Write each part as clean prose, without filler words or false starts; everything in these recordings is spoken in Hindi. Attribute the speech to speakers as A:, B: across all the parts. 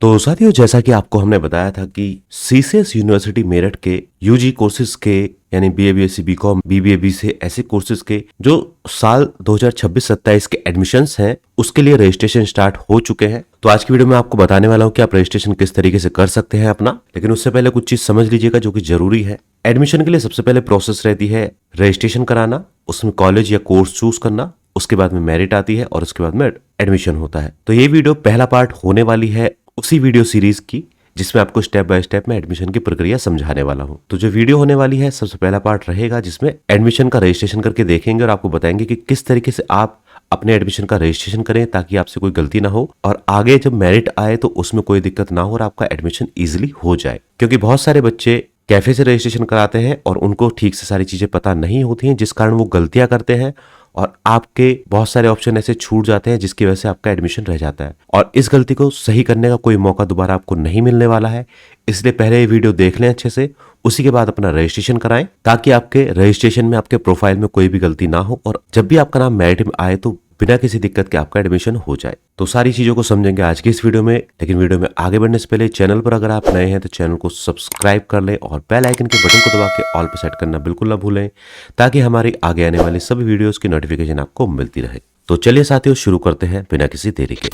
A: तो साथियों, जैसा कि आपको हमने बताया था कि सीसीएस यूनिवर्सिटी मेरठ के यूजी कोर्सेज के यानी BA BSc BCom BBA BCA ऐसे कोर्सेज के जो साल 2026-27 के एडमिशन्स हैं उसके लिए रजिस्ट्रेशन स्टार्ट हो चुके हैं। तो आज की वीडियो में आपको बताने वाला हूं कि आप रजिस्ट्रेशन किस तरीके से कर सकते हैं अपना। लेकिन उससे पहले कुछ चीज समझ लीजिएगा जो कि जरूरी है। एडमिशन के लिए सबसे पहले प्रोसेस रहती है रजिस्ट्रेशन कराना, उसमें कॉलेज या कोर्स चूज करना, उसके बाद में मेरिट आती है और उसके बाद में एडमिशन होता है। तो ये वीडियो पहला पार्ट होने वाली है उसी वीडियो सीरीज की जिसमें आपको स्टेप बाय स्टेप में एडमिशन की प्रक्रिया समझाने वाला हूं। तो जो वीडियो होने वाली है सबसे पहला पार्ट रहेगा जिसमें एडमिशन का रजिस्ट्रेशन करके देखेंगे और आपको बताएंगे कि किस तरीके से आप अपने एडमिशन का रजिस्ट्रेशन करें ताकि आपसे कोई गलती ना हो और आगे जब मेरिट आए तो उसमें कोई दिक्कत ना हो और आपका एडमिशन ईजिली हो जाए। क्योंकि बहुत सारे बच्चे कैफे से रजिस्ट्रेशन कराते हैं और उनको ठीक से सारी चीजें पता नहीं होती हैं, जिस कारण वो गलतियां करते हैं और आपके बहुत सारे ऑप्शन ऐसे छूट जाते हैं जिसकी वजह से आपका एडमिशन रह जाता है। और इस गलती को सही करने का कोई मौका दोबारा आपको नहीं मिलने वाला है, इसलिए पहले ये वीडियो देख लें अच्छे से, उसी के बाद अपना रजिस्ट्रेशन कराएं ताकि आपके रजिस्ट्रेशन में आपके प्रोफाइल में कोई भी गलती ना हो और जब भी आपका नाम मेरिट में आए तो बिना किसी दिक्कत के आपका एडमिशन हो जाए। तो सारी चीजों को समझेंगे आज की इस वीडियो में। लेकिन वीडियो में आगे बढ़ने से पहले चैनल पर अगर आप नए हैं तो चैनल को सब्सक्राइब कर लें और बेल आइकन के बटन को दबा के ऑल पे सेट करना बिल्कुल ना भूलें ताकि हमारी आगे आने वाली सभी वीडियोस की नोटिफिकेशन आपको मिलती रहे। तो चलिए साथियों, शुरू करते हैं बिना किसी देरी के।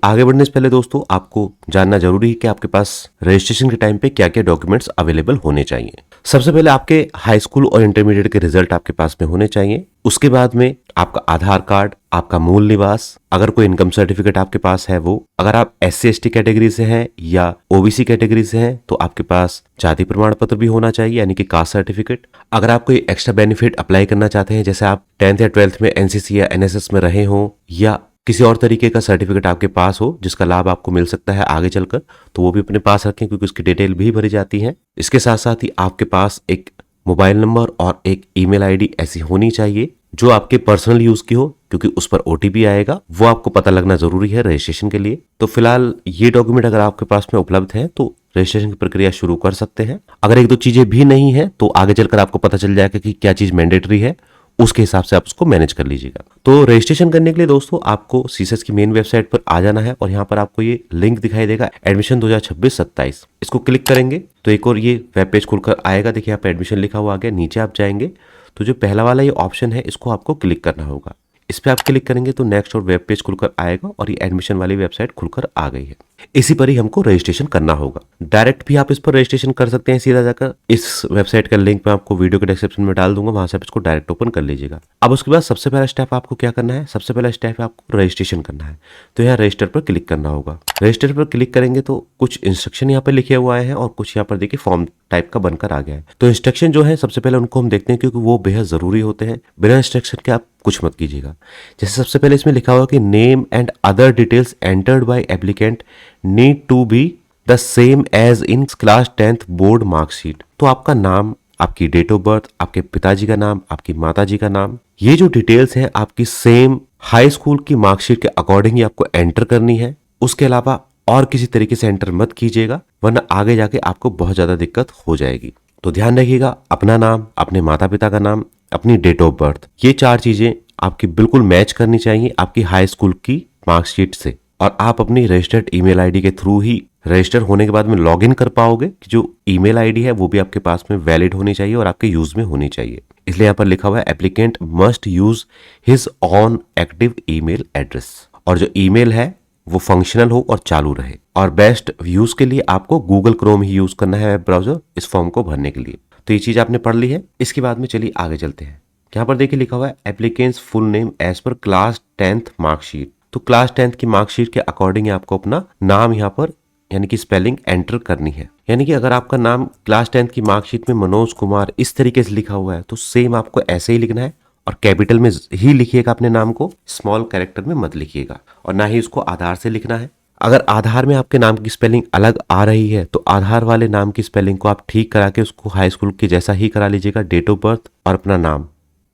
A: आगे बढ़ने से पहले दोस्तों आपको जानना जरूरी है कि आपके पास रजिस्ट्रेशन के टाइम पे क्या क्या डॉक्यूमेंट्स अवेलेबल होने चाहिए। सबसे पहले आपके हाई स्कूल और इंटरमीडिएट के रिजल्ट आपके पास में होने चाहिए। उसके बाद में आपका आधार कार्ड, आपका मूल निवास, अगर कोई इनकम सर्टिफिकेट आपके पास है वो, अगर आप SC ST कैटेगरी से हैं या OBC कैटेगरी से हैं तो आपके पास जाति प्रमाण पत्र भी होना चाहिए यानी कि कास्ट सर्टिफिकेट। अगर आप कोई एक्स्ट्रा बेनिफिट अप्लाई करना चाहते हैं, जैसे आप 10th या 12th में NCC या NSS में रहे हों या किसी और तरीके का सर्टिफिकेट आपके पास हो जिसका लाभ आपको मिल सकता है आगे चलकर, तो वो भी अपने पास रखें क्योंकि उसकी डिटेल भी भरी जाती है। इसके साथ साथ ही आपके पास एक मोबाइल नंबर और एक ईमेल आईडी ऐसी होनी चाहिए जो आपके पर्सनल यूज की हो, क्योंकि उस पर OTP आएगा, वो आपको पता लगना जरूरी है रजिस्ट्रेशन के लिए। तो फिलहाल ये डॉक्यूमेंट अगर आपके पास में उपलब्ध है तो रजिस्ट्रेशन की प्रक्रिया शुरू कर सकते हैं। अगर एक दो चीजें भी नहीं है तो आगे चलकर आपको पता चल जाएगा कि क्या चीज मैंडेटरी है, उसके हिसाब से आप उसको मैनेज कर लीजिएगा। तो रजिस्ट्रेशन करने के लिए दोस्तों आपको सीसेस की मेन वेबसाइट पर आ जाना है और यहाँ पर आपको ये लिंक दिखाई देगा एडमिशन 2026-27। इसको क्लिक करेंगे तो एक और ये वेब पेज खुलकर आएगा। देखिए यहाँ पर एडमिशन लिखा हुआ आ गया। नीचे आप जाएंगे तो जो पहला वाला ये ऑप्शन है इसको आपको क्लिक करना होगा। इस पे आप क्लिक करेंगे तो नेक्स्ट और वेब पेज खुलकर आएगा और ये एडमिशन वाली वेबसाइट खुलकर आ गई है। इसी पर ही हमको रजिस्ट्रेशन करना होगा। डायरेक्ट भी आप इस पर रजिस्ट्रेशन कर सकते हैं सीधा जाकर। इस वेबसाइट का लिंक मैं आपको वीडियो के डिस्क्रिप्शन में डाल दूंगा, वहां से आप इसको डायरेक्ट ओपन कर लीजिएगा। अब उसके बाद सबसे पहला स्टेप आपको क्या करना है, सबसे पहला स्टेप है आपको रजिस्ट्रेशन करना है। तो यहाँ रजिस्टर पर क्लिक करना होगा। रजिस्टर पर क्लिक करेंगे तो कुछ इंस्ट्रक्शन यहाँ पर लिखे हुए हैं और कुछ यहाँ पर देखिए फॉर्म टाइप का बनकर आ गया है। तो इंस्ट्रक्शन जो है सबसे पहले उनको हम देखते हैं क्योंकि वो बेहद जरूरी होते हैं। बिना इंस्ट्रक्शन के आप कुछ मत कीजिएगा। जैसे सबसे पहले इसमें लिखा हुआ कि name and other details entered by applicant need to be the same as in class 10th board marksheet. तो आपका नाम, आपकी डेट ऑफ बर्थ, आपके पिताजी का नाम, आपकी माताजी का नाम, ये जो डिटेल्स हैं आपकी सेम हाई स्कूल की मार्कशीट के अकॉर्डिंग ही आपको एंटर करनी है। उसके अलावा और किसी तरीके से एंटर मत कीजिएगा वरना आगे जाके आपको बहुत ज्यादा दिक्कत हो जाएगी। तो ध्यान रखिएगा, अपना नाम, अपने माता पिता का नाम, अपनी डेट ऑफ बर्थ, ये 4 चीजें आपकी बिल्कुल मैच करनी चाहिए आपकी हाई स्कूल की मार्कशीट से। और आप अपनी रजिस्टर्ड ईमेल आईडी के थ्रू ही रजिस्टर होने के बाद में लॉग इन कर पाओगे कि जो ईमेल आईडी है वो भी आपके पास में वैलिड होनी चाहिए और आपके यूज में होनी चाहिए। इसलिए यहाँ पर लिखा हुआ है applicant must use his on active email address. और जो ईमेल है वो फंक्शनल हो और चालू रहे। और बेस्ट यूज के लिए आपको गूगल क्रोम ही यूज करना है वेब ब्राउजर इस फॉर्म को भरने के लिए। तो ये चीज आपने पढ़ ली है। इसके बाद में चलिए आगे चलते हैं। यहाँ पर देखिए लिखा हुआ है applicant's full name as per class 10th marksheet. तो क्लास 10th की मार्कशीट के अकॉर्डिंग आपको अपना नाम यहाँ पर यानी कि स्पेलिंग एंटर करनी है। यानी कि अगर आपका नाम क्लास 10th की मार्कशीट में मनोज कुमार इस तरीके से लिखा हुआ है तो सेम आपको ऐसे ही लिखना है और कैपिटल में ही लिखिएगा अपने नाम को, स्मॉल कैरेक्टर में मत लिखिएगा। और ना ही उसको आधार से लिखना है। अगर आधार में आपके नाम की स्पेलिंग अलग आ रही है तो आधार वाले नाम की स्पेलिंग को आप ठीक करा के उसको हाई स्कूल के जैसा ही करा लीजिएगा, डेट ऑफ बर्थ और अपना नाम,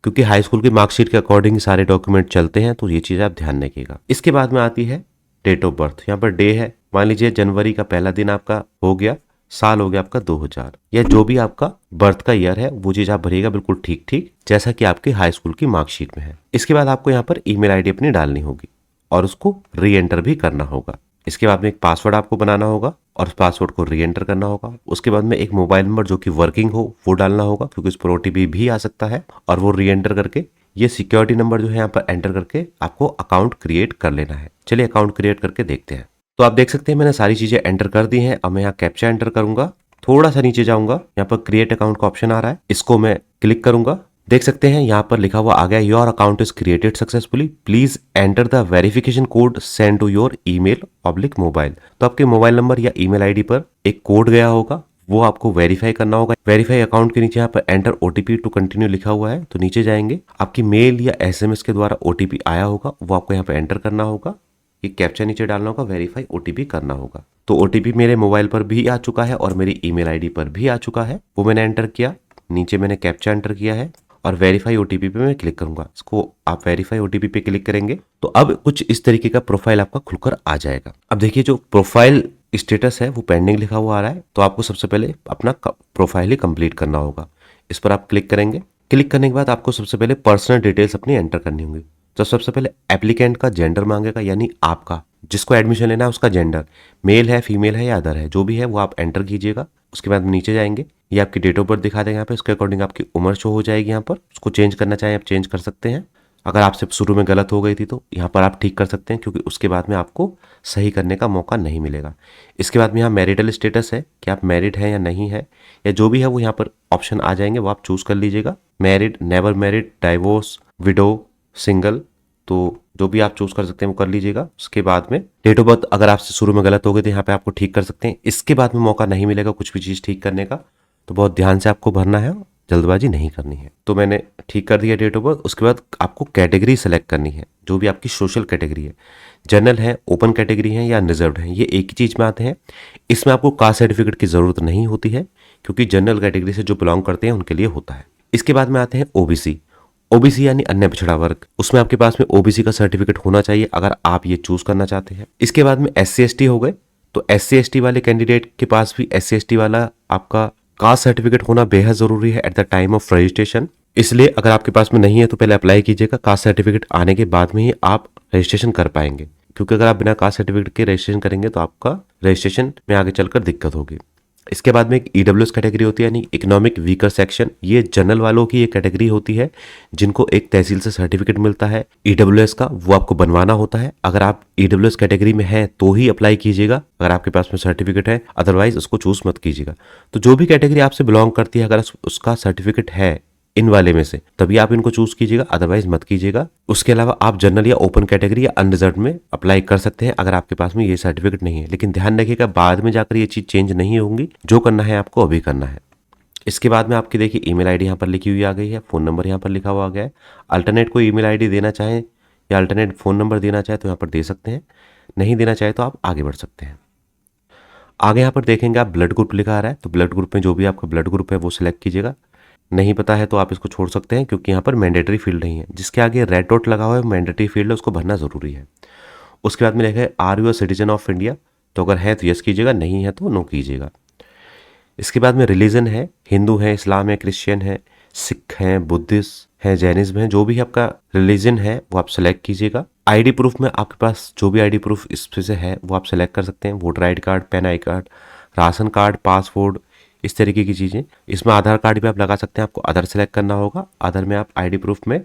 A: क्योंकि हाई स्कूल की मार्कशीट के अकॉर्डिंग सारे डॉक्यूमेंट चलते हैं। तो ये चीज आप ध्यान रखिएगा। इसके बाद में आती है डेट ऑफ बर्थ। यहाँ पर डे है, मान लीजिए जनवरी का पहला दिन आपका हो गया, साल हो गया आपका 2000 या जो भी आपका बर्थ का ईयर है वो चीज आप भरिएगा बिल्कुल ठीक ठीक जैसा कि आपके हाई स्कूल की मार्कशीट में है। इसके बाद आपको यहाँ पर ईमेल आईडी अपनी डालनी होगी और उसको री एंटर भी करना होगा। इसके बाद में एक पासवर्ड आपको बनाना होगा और उस पासवर्ड को री एंटर करना होगा। उसके बाद में एक मोबाइल नंबर जो कि वर्किंग हो वो डालना होगा, क्योंकि उस पर ओटीपी भी आ सकता है, और वो री एंटर करके ये सिक्योरिटी नंबर जो है यहाँ पर एंटर करके आपको अकाउंट क्रिएट कर लेना है। चलिए अकाउंट क्रिएट करके देखते हैं। तो आप देख सकते हैं मैंने सारी चीजें एंटर कर दी हैं। अब मैं यहाँ कैप्चा एंटर करूंगा, थोड़ा सा नीचे जाऊंगा, यहाँ पर क्रिएट अकाउंट का ऑप्शन आ रहा है, इसको मैं क्लिक करूंगा। देख सकते हैं यहाँ पर लिखा हुआ आ गया, your account is created successfully, please enter the verification code send to your email oblique mobile. तो आपके मोबाइल नंबर या ईमेल आईडी पर एक कोड गया होगा, वो आपको वेरीफाई करना होगा। वेरीफाई अकाउंट के नीचे यहाँ पर एंटर ओटीपी टू कंटिन्यू लिखा हुआ है, तो नीचे जाएंगे, आपकी मेल या एसएमएस के द्वारा ओटीपी आया होगा, वो आपको यहाँ पर एंटर करना होगा। एक कैप्चा नीचे डालना होगा, वेरीफाई ओटीपी करना होगा। तो ओटीपी मेरे मोबाइल पर भी आ चुका है और मेरी ईमेल आईडी पर भी आ चुका है, वो मैंने एंटर किया। नीचे मैंने कैप्चा एंटर किया है और वेरीफाई ओटीपी पे मैं क्लिक करूंगा। इसको आप वेरीफाई ओटीपी पे क्लिक करेंगे तो अब कुछ इस तरीके का प्रोफाइल आपका खुलकर आ जाएगा। अब देखिए जो प्रोफाइल स्टेटस है वो पेंडिंग लिखा हुआ आ रहा है, तो आपको सबसे पहले अपना प्रोफाइल ही कंप्लीट करना होगा। इस पर आप क्लिक करेंगे। क्लिक करने के बाद आपको सबसे पहले पर्सनल डिटेल्स अपनी एंटर करनी होंगी। तो सबसे पहले एप्लीकेंट का जेंडर मांगेगा, यानी आपका जिसको एडमिशन लेना है उसका जेंडर मेल है, फीमेल है या अदर है, जो भी है वो आप एंटर कीजिएगा। उसके बाद नीचे जाएंगे, ये आपकी डेट ऑफ बर्थ दिखा देगा यहाँ पे, उसके अकॉर्डिंग आपकी उम्र शो हो जाएगी। यहाँ पर उसको चेंज करना चाहें आप चेंज कर सकते हैं। अगर आपसे शुरू में गलत हो गई थी तो यहाँ पर आप ठीक कर सकते हैं, क्योंकि उसके बाद में आपको सही करने का मौका नहीं मिलेगा। इसके बाद में यहाँ मैरिटल स्टेटस है कि आप मैरिड हैं या नहीं है, या जो भी है वो यहाँ पर ऑप्शन आ जाएंगे, वो आप चूज कर लीजिएगा। Married, never married, divorce, window, single, तो जो भी आप चूज कर सकते हैं वो कर लीजिएगा। उसके बाद में डेट ऑफ बर्थ अगर आपसे शुरू में गलत हो गई तो यहाँ पे आपको ठीक कर सकते हैं। इसके बाद में मौका नहीं मिलेगा कुछ भी चीज ठीक करने का, तो बहुत ध्यान से आपको भरना है, जल्दबाजी नहीं करनी है। तो मैंने ठीक कर दिया डेट ऑफ बर्थ। उसके बाद आपको कैटेगरी सेलेक्ट करनी है, जो भी आपकी सोशल कैटेगरी है, जनरल है, ओपन कैटेगरी है या रिजर्व्ड है, ये एक ही चीज में आते हैं। इसमें आपको कास्ट सर्टिफिकेट की जरूरत नहीं होती है, क्योंकि जनरल कैटेगरी से जो बिलोंग करते हैं उनके लिए होता है। इसके बाद में आते हैं ओबीसी। ओबीसी यानी अन्य पिछड़ा वर्ग, उसमें आपके पास में ओबीसी का सर्टिफिकेट होना चाहिए अगर आप ये चूज करना चाहते हैं। इसके बाद में एससी एसटी हो गए, तो एससी एसटी वाले कैंडिडेट के पास भी एससी एसटी वाला आपका कास्ट सर्टिफिकेट होना बेहद जरूरी है at the time of registration. इसलिए अगर आपके पास में नहीं है तो पहले अप्लाई कीजिएगा, कास्ट सर्टिफिकेट आने के बाद में ही आप रजिस्ट्रेशन कर पाएंगे, क्योंकि अगर आप बिना कास्ट सर्टिफिकेट के रजिस्ट्रेशन करेंगे तो आपका रजिस्ट्रेशन में आगे चलकर दिक्कत होगी। इसके बाद में एक ईडब्ल्यूएस कैटेगरी होती है, यानी इकोनॉमिक वीकर सेक्शन। ये जनरल वालों की एक कैटेगरी होती है जिनको एक तहसील से सर्टिफिकेट मिलता है ईडब्ल्यूएस का, वो आपको बनवाना होता है। अगर आप ईडब्ल्यूएस कैटेगरी में है तो ही अप्लाई कीजिएगा, अगर आपके पास में सर्टिफिकेट है, अदरवाइज उसको चूज मत कीजिएगा। तो जो भी कैटेगरी आपसे बिलोंग करती है, अगर उसका सर्टिफिकेट है इन वाले में से, तभी आप इनको चूज कीजिएगा, अदरवाइज मत कीजिएगा। उसके अलावा आप जनरल या ओपन कैटेगरी या अनरिजर्व में अप्लाई कर सकते हैं अगर आपके पास में ये सर्टिफिकेट नहीं है। लेकिन ध्यान रखिएगा बाद में जाकर ये चीज चेंज नहीं होंगी, जो करना है आपको अभी करना है। इसके बाद में आपकी देखिए ईमेल आईडी यहाँ पर लिखी हुई आ गई है, फोन नंबर यहाँ पर लिखा हुआ आ गया है। अल्टरनेट कोई ईमेल आईडी देना चाहें या अल्टरनेट फोन नंबर देना चाहे तो यहाँ पर दे सकते हैं, नहीं देना चाहे तो आप आगे बढ़ सकते हैं। आगे यहाँ पर देखेंगे आप ब्लड ग्रुप लिखा आ रहा है, तो ब्लड ग्रुप में जो भी आपका ब्लड ग्रुप है वो सिलेक्ट कीजिएगा। नहीं पता है तो आप इसको छोड़ सकते हैं, क्योंकि यहाँ पर मैंडेटरी फील्ड नहीं है। जिसके आगे रेड डॉट लगा हुआ है मैंडेटरी फील्ड है, उसको भरना जरूरी है। उसके बाद में लिखा है are you a citizen of India, तो अगर है तो यस कीजिएगा, नहीं है तो नो कीजिएगा। इसके बाद में रिलीजन है, हिंदू है, इस्लाम है, क्रिश्चियन है, सिख है, बुद्धिस्ट है, जैनिज्म है, जो भी आपका रिलीजन है वो आप सेलेक्ट कीजिएगा। आईडी प्रूफ में आपके पास जो भी आईडी प्रूफ इस पे से है वो आप सेलेक्ट कर सकते हैं, voter I card, pan I card, ration card, passport, इस तरीके की चीज़ें। इसमें आधार कार्ड भी आप लगा सकते हैं, आपको आधार सेलेक्ट करना होगा। आधार में आप आईडी प्रूफ में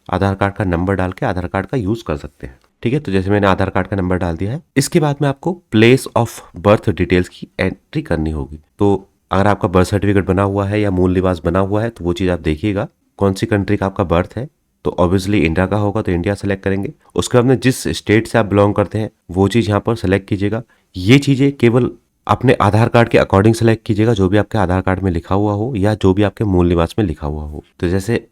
A: आधार कार्ड का नंबर डाल के आधार कार्ड का यूज़ कर सकते हैं, ठीक है। तो जैसे मैंने आधार कार्ड का नंबर डाल दिया है। इसके बाद में आपको प्लेस ऑफ बर्थ डिटेल्स की एंट्री करनी होगी। तो अगर आपका बर्थ सर्टिफिकेट बना हुआ है या मूल निवास बना हुआ है तो वो चीज़ आप देखिएगा, कौन सी कंट्री का आपका बर्थ है। तो ऑब्वियसली इंडिया का होगा तो इंडिया सेलेक्ट करेंगे। उसके बाद में जिस स्टेट से आप बिलोंग करते हैं वो चीज़ यहाँ पर सेलेक्ट कीजिएगा। ये चीज़ें केवल अपने आधार कार्ड के अकॉर्डिंग सेलेक्ट कीजिएगा, जो भी आपके आधार कार्ड में लिखा हुआ हो या जो भी आपके मूल निवास में लिखा हुआ हो। तो जैसे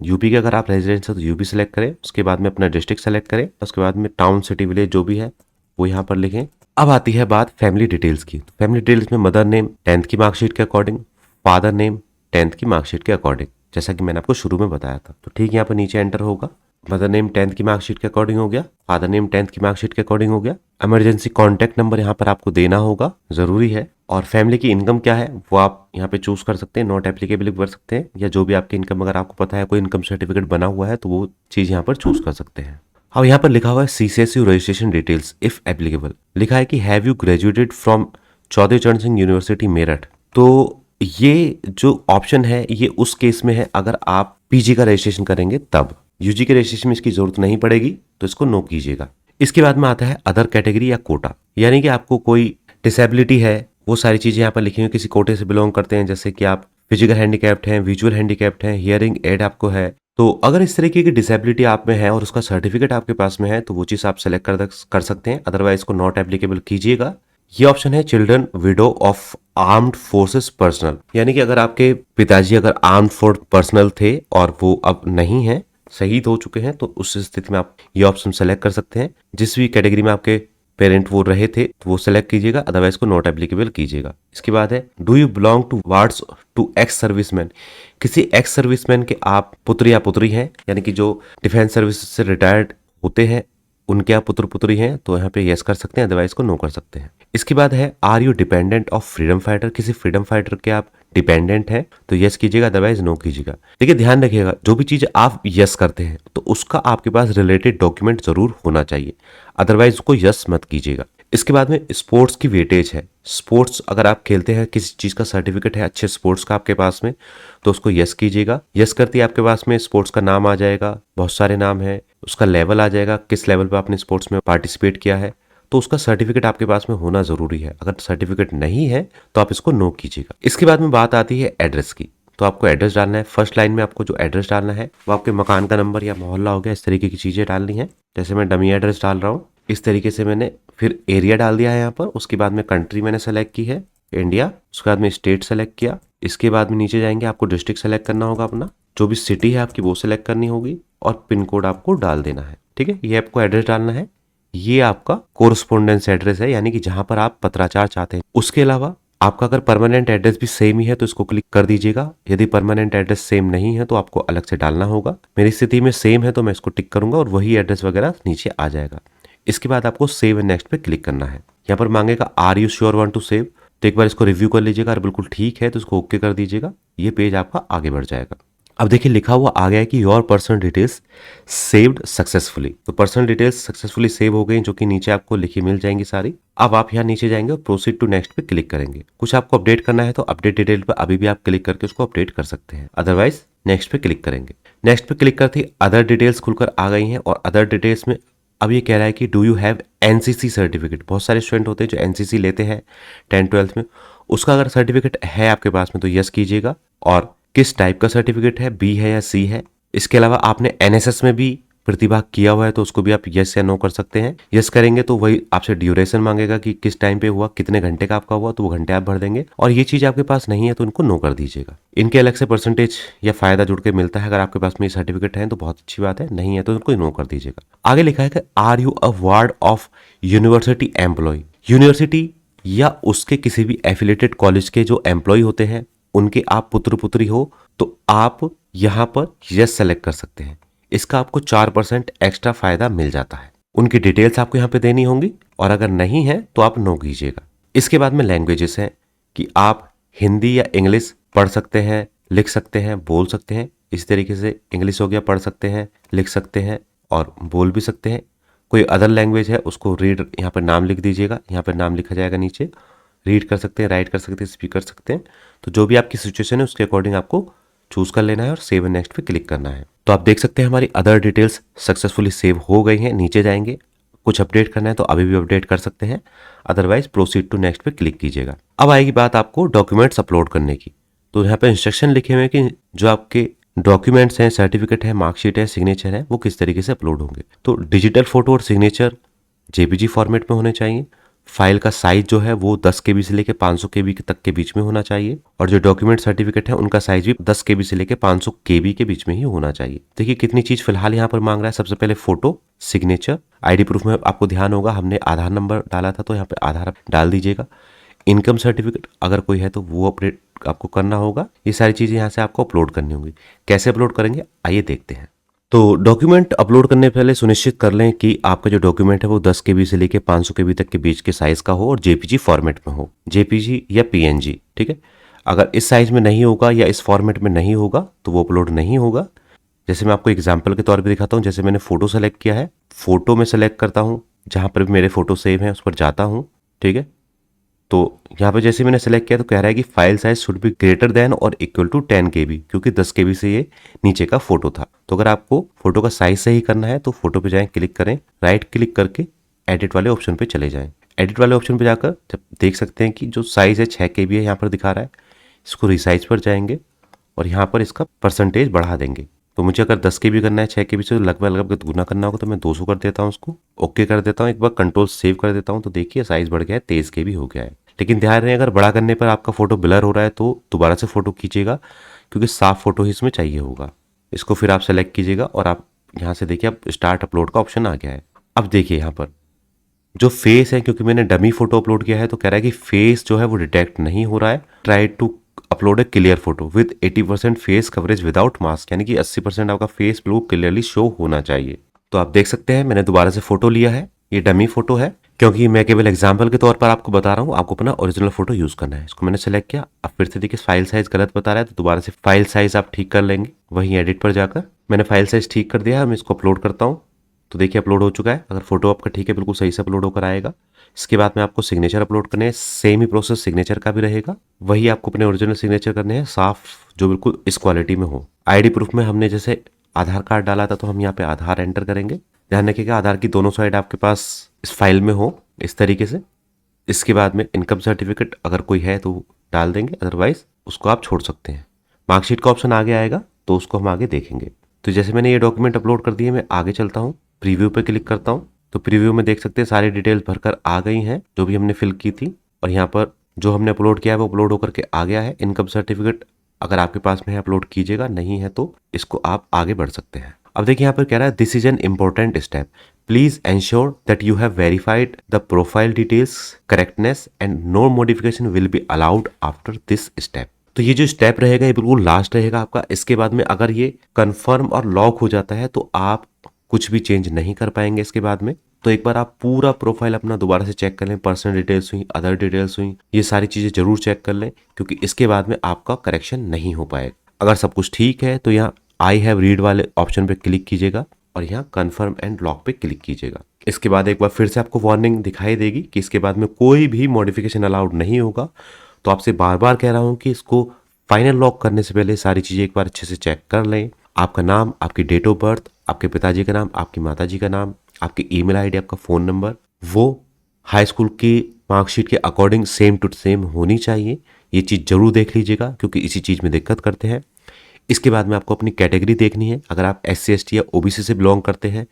A: यूपी के अगर आप रेजिडेंस है तो यूपी सेलेक्ट करें, उसके बाद में अपना डिस्ट्रिक्ट सेलेक्ट करें, उसके बाद में टाउन, सिटी, विलेज जो भी है वो यहाँ पर लिखें। अब आती है बात फैमिली डिटेल्स की। तो फैमिली डिटेल्स में मदर नेम 10th की मार्कशीट के अकॉर्डिंग, फादर नेम 10th की मार्कशीट के अकॉर्डिंग, जैसा कि मैंने आपको शुरू में बताया था। तो ठीक यहाँ पर नीचे एंटर होगा। मदर नेम 10th की मार्कशीट के अकॉर्डिंग हो गया, फादर नेम 10th की मार्कशीट के अकॉर्डिंग हो गया। इमरजेंसी कॉन्टैक्ट नंबर यहाँ पर आपको देना होगा, जरूरी है। और फैमिली की इनकम क्या है वो आप यहाँ पे चूज कर सकते हैं, नॉट एप्लीकेबल कर सकते हैं, या जो भी आपकी इनकम अगर आपको पता है कोई इनकम सर्टिफिकेट बना हुआ है तो वो चीज यहाँ पर चूज कर सकते हैं। अब यहाँ पर लिखा हुआ है CCSU registration details if applicable, लिखा है कि have you graduated from Chaudhary Charan Singh university Meerut. तो ये जो ऑप्शन है ये उस केस में है अगर आप पीजी का रजिस्ट्रेशन करेंगे तब, यूजी के रजिस्ट्रेशन में इसकी जरूरत नहीं पड़ेगी तो इसको नो कीजिएगा। इसके बाद में आता है अदर कैटेगरी या कोटा, यानी कि आपको कोई डिसेबिलिटी है, वो सारी चीजें यहाँ पर लिखी हुई, किसी कोटे से बिलोंग करते हैं, जैसे कि आप फिजिकल हैंडीकैप्ड हैं, विजुअल हैंडीकैप्ड हैं, हियरिंग एड आपको है। तो अगर इस तरीके की डिसेबिलिटी आप में है और उसका सर्टिफिकेट आपके पास में है तो वो चीज़ आप सेलेक्ट कर सकते हैं, अदरवाइज को नॉट एप्लीकेबल कीजिएगा। ये ऑप्शन है children window of armed forces personal, यानी कि अगर आपके पिताजी अगर आर्म्ड फोर्स पर्सनल थे और वो अब नहीं है, शहीद हो चुके हैं, तो उस स्थिति में आप ये ऑप्शन सेलेक्ट कर सकते हैं। जिस भी कैटेगरी में आपके पेरेंट वो रहे थे तो वो सेलेक्ट कीजिएगा, अदरवाइज को नॉट एप्लीकेबल कीजिएगा। इसके बाद है do you belong to wards to ex serviceman, किसी एक्स सर्विसमैन के आप पुत्र या पुत्री हैं, यानी कि जो डिफेंस सर्विस से रिटायर्ड होते हैं उनके आप पुत्र पुत्री हैं, तो यहाँ पे यस कर सकते हैं, अदरवाइज को नो कर सकते हैं। इसके बाद है are you dependent of freedom fighter, किसी फ्रीडम फाइटर के आप डिपेंडेंट हैं तो यस कीजिएगा, अदरवाइज नो कीजिएगा। देखिए ध्यान रखिएगा, जो भी चीज आप यस करते हैं तो उसका आपके पास रिलेटेड डॉक्यूमेंट जरूर होना चाहिए, अदरवाइज को यस मत कीजिएगा। इसके बाद में स्पोर्ट्स की वेटेज है, स्पोर्ट्स अगर आप खेलते हैं, किसी चीज का सर्टिफिकेट है अच्छे स्पोर्ट्स का आपके पास में, तो उसको यस कीजिएगा। यस करते ही आपके पास में स्पोर्ट्स का नाम आ जाएगा, बहुत सारे नाम है, उसका लेवल आ जाएगा, किस लेवल पे आपने स्पोर्ट्स में पार्टिसिपेट किया है, तो उसका सर्टिफिकेट आपके पास में होना जरूरी है। अगर सर्टिफिकेट नहीं है तो आप इसको नो कीजिएगा। इसके बाद में बात आती है एड्रेस की, तो आपको एड्रेस डालना है। फर्स्ट लाइन में आपको जो एड्रेस डालना है वो आपके मकान का नंबर या मोहल्ला हो गया, इस तरीके की चीजें डालनी है। जैसे मैं डमी एड्रेस डाल रहा हूँ इस तरीके से मैंने फिर एरिया डाल दिया है यहाँ पर। उसके बाद में कंट्री मैंने सेलेक्ट की है इंडिया, उसके बाद में स्टेट सेलेक्ट किया। इसके बाद में नीचे जाएंगे, आपको डिस्ट्रिक्ट सेलेक्ट करना होगा, अपना जो भी सिटी है आपकी वो सेलेक्ट करनी होगी और पिन कोड आपको डाल देना है। ठीक है, ये आपको एड्रेस डालना है। ये आपका कोरस्पोंडेंस एड्रेस है, यानी कि जहां पर आप पत्राचार चाहते हैं। उसके अलावा आपका अगर परमानेंट एड्रेस भी सेम ही है तो इसको क्लिक कर दीजिएगा। यदि परमानेंट एड्रेस सेम नहीं है तो आपको अलग से डालना होगा। मेरी स्थिति में सेम है तो मैं इसको टिक करूंगा और वही एड्रेस वगैरह नीचे आ जाएगा। इसके बाद आपको सेव एंड नेक्स्ट पे क्लिक करना है। यहाँ पर मांगेगा are you sure want to save, तो एक बार इसको रिव्यू कर लीजिएगा और बिल्कुल ठीक है तो इसको ओके कर दीजिएगा। ये पेज आपका आगे बढ़ जाएगा। अब देखिए लिखा हुआ आ गया है कि your personal details saved successfully, तो पर्सनल डिटेल्स सक्सेसफुली सेव हो गई, जो कि नीचे आपको लिखी मिल जाएंगी सारी। अब आप यहाँ नीचे जाएंगे और प्रोसीड टू नेक्स्ट पे क्लिक करेंगे। कुछ आपको अपडेट करना है तो अपडेट डिटेल पे अभी भी आप क्लिक करके उसको अपडेट कर सकते हैं, अदरवाइज नेक्स्ट पे क्लिक करेंगे। नेक्स्ट पे क्लिक करते ही अदर डिटेल्स खुलकर आ गई हैं और अदर डिटेल्स में अब ये कह रहा है कि do you have NCC certificate. बहुत सारे स्टूडेंट होते हैं जो एनसीसी लेते हैं 10th-12th में, उसका अगर सर्टिफिकेट है आपके पास में तो यस कीजिएगा। और किस टाइप का सर्टिफिकेट है, बी है या सी है। इसके अलावा आपने एनएसएस में भी प्रतिभाग किया हुआ है तो उसको भी आप यस या नो कर सकते हैं। यस करेंगे तो वही आपसे ड्यूरेशन मांगेगा कि किस टाइम पे हुआ, कितने घंटे का आपका हुआ, तो वो घंटे आप भर देंगे। और ये चीज आपके पास नहीं है तो इनको नो कर दीजिएगा। इनके अलग से परसेंटेज या फायदा जुड़ के मिलता है। अगर आपके पास में ये सर्टिफिकेट है तो बहुत अच्छी बात है, नहीं है तो इनको नो कर दीजिएगा। आगे लिखा है कि are you a ward of university employ, university या उसके किसी भी एफिलेटेड कॉलेज के जो एम्प्लॉय होते हैं उनके आप पुत्र पुत्री हो तो आप यहां पर यस सेलेक्ट कर सकते हैं। इसका आपको 4% एक्स्ट्रा फायदा मिल जाता है। उनकी डिटेल्स आपको यहाँ पे देनी होंगी और अगर नहीं है तो आप नो कीजिएगा। इसके बाद में लैंग्वेजेस हैं कि आप हिंदी या इंग्लिश पढ़ सकते हैं, लिख सकते हैं, बोल सकते हैं। इस तरीके से इंग्लिश हो गया, पढ़ सकते हैं, लिख सकते हैं और बोल भी सकते हैं। कोई अदर लैंग्वेज है उसको रीड, यहाँ पर नाम लिख दीजिएगा, यहाँ पर नाम लिखा जाएगा नीचे। रीड कर सकते हैं, राइट कर सकते हैं, स्पीक कर सकते हैं। तो जो भी आपकी सिचुएशन है उसके अकॉर्डिंग आपको चूज कर लेना है और सेव एंड नेक्स्ट पे क्लिक करना है। तो आप देख सकते हैं हमारी अदर डिटेल्स सक्सेसफुली सेव हो गई हैं। नीचे जाएंगे, कुछ अपडेट करना है तो अभी भी अपडेट कर सकते हैं, अदरवाइज प्रोसीड टू नेक्स्ट पे क्लिक कीजिएगा। अब आएगी बात आपको डॉक्यूमेंट्स अपलोड करने की। तो यहाँ पे इंस्ट्रक्शन लिखे हुए हैं कि जो आपके डॉक्यूमेंट्स हैं, सर्टिफिकेट है, मार्कशीट है, सिग्नेचर है, वो किस तरीके से अपलोड होंगे। तो डिजिटल फोटो और सिग्नेचर जेपीजी फॉर्मेट में होने चाहिए। फाइल का साइज जो है वो 10 KB से लेकर 500 KB तक के बीच में होना चाहिए और जो डॉक्यूमेंट सर्टिफिकेट है उनका साइज भी 10 KB से लेकर 500 KB के बीच में ही होना चाहिए। देखिए कितनी चीज फिलहाल यहाँ पर मांग रहा है। सबसे पहले फोटो, सिग्नेचर, आईडी प्रूफ में आपको ध्यान होगा हमने आधार नंबर डाला था तो यहाँ पे आधार डाल दीजिएगा। इनकम सर्टिफिकेट अगर कोई है तो वो अपडेट आपको करना होगा। ये सारी चीजें यहाँ से आपको अपलोड करनी होंगी। कैसे अपलोड करेंगे आइए देखते हैं। तो डॉक्यूमेंट अपलोड करने पहले सुनिश्चित कर लें कि आपका जो डॉक्यूमेंट है वो 10 KB से लेके 500 KB तक के बीच के साइज का हो और जेपीजी फॉर्मेट में हो, जेपीजी या पीएनजी। ठीक है, अगर इस साइज में नहीं होगा या इस फॉर्मेट में नहीं होगा तो वो अपलोड नहीं होगा। जैसे मैं आपको एग्जाम्पल के तौर पे दिखाता हूँ। जैसे मैंने फोटो सेलेक्ट किया है, फोटो में सेलेक्ट करता हूँ, जहाँ पर भी मेरे फोटो सेव हैं उस पर जाता हूँ। ठीक है, तो यहाँ पे जैसे मैंने सेलेक्ट किया तो कह रहा है कि file size should be greater than और इक्वल टू 10 KB, क्योंकि 10 KB से ये नीचे का फोटो था। तो अगर आपको फोटो का साइज सही करना है तो फोटो पे जाएं, क्लिक करें, राइट क्लिक करके एडिट वाले ऑप्शन पे चले जाएं। एडिट वाले ऑप्शन पे जाकर जब देख सकते हैं कि जो साइज है 6 KB है, यहाँ पर दिखा रहा है, इसको रिसाइज पर जाएंगे और यहाँ पर इसका परसेंटेज बढ़ा देंगे। तो मुझे अगर 10 KB करना है 6 KB से, तो लगभग लगभग गुना करना होगा, तो मैं 200 कर देता हूँ, उसको ओके कर देता हूँ, एक बार कंट्रोल सेव कर देता हूँ। तो देखिए साइज बढ़ गया है, 23 KB हो गया है। लेकिन ध्यान रहे, अगर बड़ा करने पर आपका फोटो ब्लर हो रहा है तो दोबारा से फोटो खींचेगा, क्योंकि साफ फोटो ही इसमें चाहिए होगा। इसको फिर आप सेलेक्ट कीजिएगा और आप यहाँ से देखिए अब स्टार्ट अपलोड का ऑप्शन आ गया है। अब देखिए यहाँ पर जो फेस है, क्योंकि मैंने डमी फोटो अपलोड किया है तो कह रहा है कि फेस जो है वो डिटेक्ट नहीं हो रहा है। Try to upload a clear photo with 80% face coverage without mask, यानी कि 80% आपका फेस बिल्कुल क्लियरली शो होना चाहिए। तो आप देख सकते हैं मैंने दोबारा से फोटो लिया है, ये डमी फोटो है, क्योंकि मैं केवल एग्जाम्पल के तौर पर आपको बता रहा हूँ, आपको अपना ओरिजिनल फोटो यूज करना है। इसको मैंने सेलेक्ट किया। अब फिर से देखिए फाइल साइज गलत बता रहा है, तो दोबारा से फाइल साइज आप ठीक कर लेंगे। वहीं एडिट पर जाकर मैंने फाइल साइज ठीक कर दिया है। मैं इसको अपलोड करता हूँ, तो देखिए अपलोड हो चुका है। अगर फोटो आपका ठीक है, बिल्कुल सही से अपलोड होकर आएगा। इसके बाद में आपको सिग्नेचर अपलोड करने हैं, सेम ही प्रोसेस सिग्नेचर का भी रहेगा। वही आपको अपने ओरिजिनल सिग्नेचर करने हैं, साफ, जो बिल्कुल इस क्वालिटी में हो। आईडी प्रूफ में हमने जैसे आधार कार्ड डाला था, तो हम यहाँ पे आधार एंटर करेंगे। ध्यान रखिएगा आधार की दोनों साइड आपके पास इस फाइल में हो, इस तरीके से। इसके बाद में इनकम सर्टिफिकेट अगर कोई है तो डाल देंगे, अदरवाइज उसको आप छोड़ सकते हैं। मार्कशीट का ऑप्शन आगे आएगा तो उसको हम आगे देखेंगे। तो जैसे मैंने ये डॉक्यूमेंट अपलोड कर दिए, मैं आगे चलता हूँ, प्रीव्यू पे क्लिक करता हूँ। तो प्रीव्यू में देख सकते हैं सारी डिटेल्स भरकर आ गई हैं जो भी हमने फिल की थी, और यहाँ पर जो हमने अपलोड किया है वो अपलोड होकर के आ गया है। इनकम सर्टिफिकेट अगर आपके पास में है अपलोड कीजिएगा, नहीं है तो इसको आप आगे बढ़ सकते हैं। अब देखिए यहाँ पर कह रहा है this is an important step, please ensure that you have verified the profile details correctness and no modification will be allowed after this step. तो ये जो स्टेप रहेगा ये बिल्कुल लास्ट रहेगा आपका। इसके बाद में अगर ये कंफर्म और लॉक हो जाता है तो आप कुछ भी चेंज नहीं कर पाएंगे इसके बाद में। तो एक बार आप पूरा प्रोफाइल अपना दोबारा से चेक कर लें, पर्सनल डिटेल्स हुई, अदर डिटेल्स हुई, ये सारी चीजें जरूर चेक कर लें, क्योंकि इसके बाद में आपका करेक्शन नहीं हो पाएगा। अगर सब कुछ ठीक है तो यहाँ आई हैव रीड वाले ऑप्शन पे क्लिक कीजिएगा और यहाँ कन्फर्म एंड लॉक पे क्लिक कीजिएगा। इसके बाद एक बार फिर से आपको वार्निंग दिखाई देगी कि इसके बाद में कोई भी मॉडिफिकेशन अलाउड नहीं होगा। तो आपसे बार बार कह रहा हूँ कि इसको फाइनल लॉक करने से पहले सारी चीजें एक बार अच्छे से चेक कर लें। आपका नाम, आपकी डेट ऑफ बर्थ, आपके पिताजी का नाम, आपकी माताजी का नाम, आपकी ईमेल आईडी, आपका फोन नंबर, वो हाई स्कूल की मार्कशीट के अकॉर्डिंग सेम टू सेम होनी चाहिए। ये चीज़ जरूर देख लीजिएगा, क्योंकि इसी चीज़ में दिक्कत करते हैं। इसके बाद में आपको अपनी कैटेगरी देखनी है। अगर आप SC ST या OBC से बिलोंग करते हैं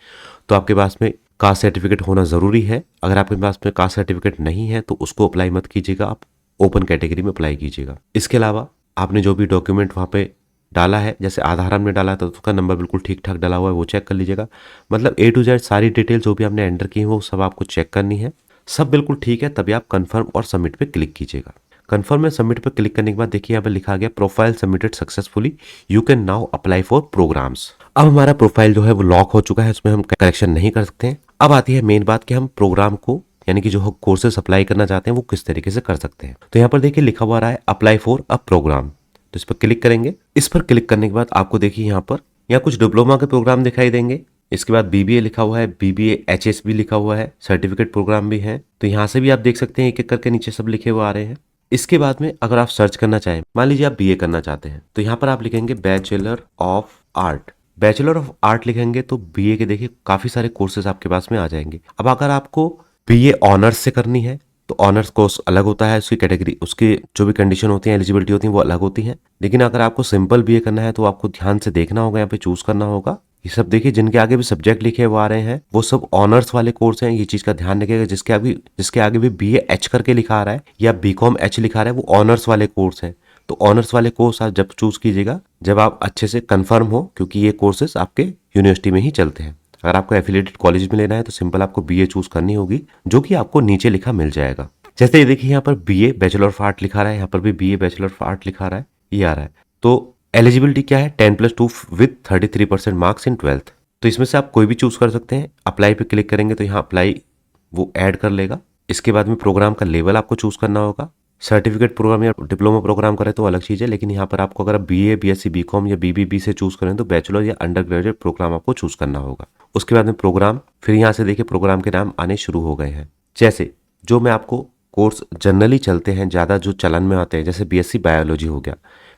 A: तो आपके पास में कास्ट सर्टिफिकेट होना ज़रूरी है। अगर आपके पास में कास्ट सर्टिफिकेट नहीं है तो उसको अप्लाई मत कीजिएगा, आप ओपन कैटेगरी में अप्लाई कीजिएगा। इसके अलावा आपने जो भी डॉक्यूमेंट वहाँ पे डाला है, जैसे आधार हमने डाला था तो उसका नंबर बिल्कुल ठीक ठाक डाला हुआ है, वो चेक कर लीजिएगा। मतलब A to Z सारी डिटेल जो भी आपने एंटर की है वो सब आपको चेक करनी है। सब बिल्कुल ठीक है तभी आप कन्फर्म और सबमिट पे क्लिक कीजिएगा। कन्फर्म में सबमिट पर क्लिक करने के बाद देखिए यहाँ पे लिखा गया profile submitted successfully, you can now apply for programmes. अब हमारा प्रोफाइल जो है वो लॉक हो चुका है, उसमें हम करेक्शन नहीं कर सकते हैं। अब आती है मेन बात कि हम प्रोग्राम को, यानी कि जो हम कोर्सेस अप्लाई करना चाहते हैं वो किस तरीके से कर सकते हैं। तो यहाँ पर देखिए लिखा हुआ रहा है अप्लाई फॉर अ प्रोग्राम, तो इस पर क्लिक करेंगे। इस पर क्लिक करने के बाद आपको देखिए यहाँ कुछ डिप्लोमा के प्रोग्राम दिखाई देंगे। इसके बाद BBA लिखा हुआ है, BBA HSB लिखा हुआ है, सर्टिफिकेट प्रोग्राम भी है। तो यहाँ से भी आप देख सकते हैं एक एक करके नीचे सब लिखे हुए आ रहे हैं। इसके बाद में अगर आप सर्च करना चाहें, मान लीजिए आप BA करना चाहते हैं, तो यहाँ पर आप लिखेंगे bachelor of art. Bachelor of art लिखेंगे तो BA के देखिए काफी सारे कोर्सेज आपके पास में आ जाएंगे। अब अगर आपको BA ऑनर्स से करनी है तो ऑनर्स कोर्स अलग होता है, उसकी कैटेगरी, उसकी जो भी कंडीशन होती है, एलिजिबिलिटी होती है वो अलग होती है। लेकिन अगर आपको सिंपल BA करना है तो आपको ध्यान से देखना होगा, यहाँ पे चूज करना होगा। ये सब देखिए जिनके आगे भी सब्जेक्ट लिखे हुए आ रहे हैं वो सब ऑनर्स वाले कोर्स हैं, ये चीज का ध्यान रखिएगा। जिसके आगे भी BA H करके लिखा आ रहा है या BCom H लिखा आ रहा है वो ऑनर्स वाले कोर्स हैं। तो ऑनर्स वाले कोर्स आप जब चूज कीजिएगा जब आप अच्छे से कंफर्म हो, क्योंकि ये कोर्सेस आपके यूनिवर्सिटी में ही चलते हैं। अगर आपको एफिलिएटेड कॉलेज में लेना है तो सिंपल आपको BA चूज करनी होगी, जो कि आपको नीचे लिखा मिल जाएगा। जैसे ये देखिए यहाँ पर BA बैचलर ऑफ आर्ट लिखा रहा है, यहाँ पर भी BA बैचलर ऑफ आर्ट लिखा रहा है, ये आ रहा है। तो एलिजिबिलिटी क्या है, 10+2 विद 33% मार्क्स इन 12th। तो इसमें से आप कोई भी चूज कर सकते हैं। अप्लाई पे क्लिक करेंगे तो यहाँ अप्लाई वो ऐड कर लेगा। इसके बाद में प्रोग्राम का लेवल आपको चूज करना होगा, सर्टिफिकेट प्रोग्राम या डिप्लोमा प्रोग्राम करें तो अलग चीज़ है, लेकिन यहाँ पर आपको अगर बीए, बीएससी, बीकॉम या बीबीबी से चूज करें तो बैचलर या अंडर ग्रेजुएट प्रोग्राम आपको चूज करना होगा। उसके बाद में प्रोग्राम, फिर यहाँ से देखिए प्रोग्राम के नाम आने शुरू हो गए हैं। जैसे जो मैं आपको कोर्स जनरली चलते हैं, ज़्यादा जो चलन में आते हैं, जैसे बीएससी बायोलॉजी हो गया,